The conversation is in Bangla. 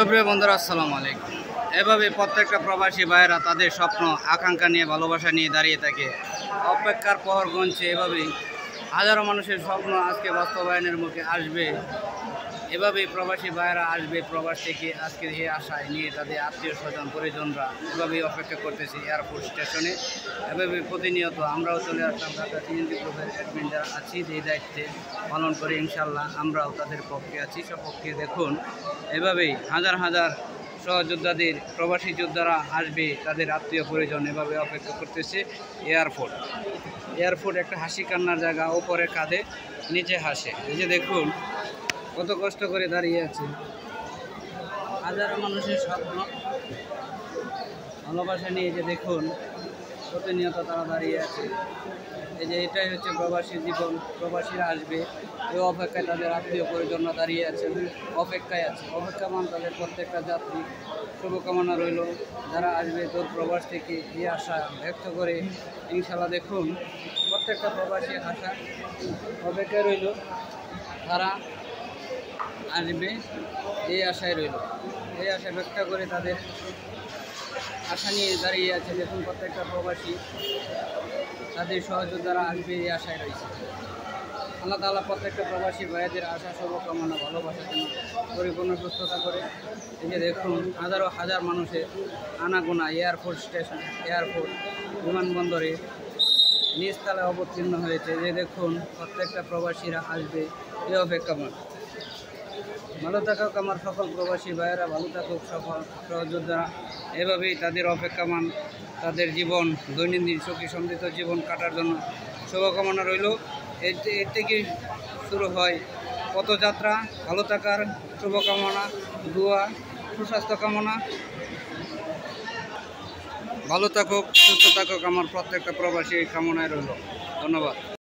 প্রিয় বন্ধুরা, আসসালামু আলাইকুম। এভাবে প্রত্যেকটা প্রবাসী ভাইয়েরা তাদের স্বপ্ন আকাঙ্ক্ষা নিয়ে ভালোবাসা নিয়ে দাঁড়িয়ে থাকে, অপেক্ষার প্রহর গুনছে। এভাবেই হাজারো মানুষের স্বপ্ন আজকে বাস্তবায়নের মুখে আসবে। এভাবেই প্রবাসী ভাইয়েরা আসবে প্রবাস থেকে, আজকে এই আশায় নিয়ে তাদের আত্মীয় স্বজন পরিজনরা এভাবেই অপেক্ষা করতেছে এয়ারপোর্ট স্টেশনে। এভাবে প্রতিনিয়ত আমরাও চলে আসলাম ঢাকা টিএনটি গ্রুপের অ্যাডমিন যারা আছি, যে দায়িত্বে পালন করে ইনশাল্লাহ আমরাও তাদের পক্ষে আছি, সপক্ষে। দেখুন এভাবেই হাজার হাজার সহযোদ্ধাদের প্রবাসী যোদ্ধারা আসবে, তাদের আত্মীয় পরিজন এভাবে অপেক্ষা করতেছে। এয়ারপোর্ট একটা হাসি কান্নার জায়গা, ওপরে কাঁধে নিচে হাসে। এই যে দেখুন কত কষ্ট করে দাঁড়িয়ে আছে, হাজারো মানুষের স্বপ্ন ভালোবাসা নিয়ে। যে দেখুন প্রতিনিয়ত তারা দাঁড়িয়ে আছে। এই যে এটাই হচ্ছে প্রবাসী জীবন, প্রবাসীরা আসবে এই অপেক্ষায়, তাদের আত্মীয় পরিজনরা দাঁড়িয়ে আছে, অপেক্ষায় আছে। অপেক্ষামান তাদের প্রত্যেকটা যাত্রী, শুভকামনা রইল যারা আসবে দূর প্রবাস থেকে, এই আশা ব্যক্ত করে ইনশাল্লাহ। দেখুন প্রত্যেকটা প্রবাসী আশা অপেক্ষায় রইল, তারা আসবে এই আশায় রইল, এই আশা ব্যক্ত করে তাদের আশা নিয়ে দাঁড়িয়ে আছে। দেখুন প্রত্যেকটা প্রবাসী তাদের সহযোদ্ধারা আসবে এই আশায় রয়েছে। আল্লাহ তাআলা প্রত্যেকটা প্রবাসী ভাইদের আশা শুভকামনা ভালোবাসার জন্য পরিপূর্ণ সুস্থতা করে। এই যে দেখুন হাজারো হাজার মানুষের আনাগোনা এয়ারপোর্ট স্টেশন, এয়ারপোর্ট বিমানবন্দরে নিচতলায় অবতীর্ণ হয়েছে। যে দেখুন প্রত্যেকটা প্রবাসীরা আসবে এই অপেক্ষামান। ভালো থাকুক আমার সকল প্রবাসী ভাইয়েরা, ভালো থাকুক সকল সহযোদ্ধারা। এভাবেই তাদের অপেক্ষামান তাদের জীবন, দৈনন্দিন সুখী সমৃদ্ধ জীবন কাটার জন্য শুভকামনা রইল। এর থেকে শুরু হয় পথযাত্রা। ভালো থাকার শুভকামনা, দোয়া, সুস্বাস্থ্য কামনা। ভালো থাকুক, সুস্থ থাকুক আমার প্রত্যেকটা প্রবাসী কামনায় রইল। ধন্যবাদ।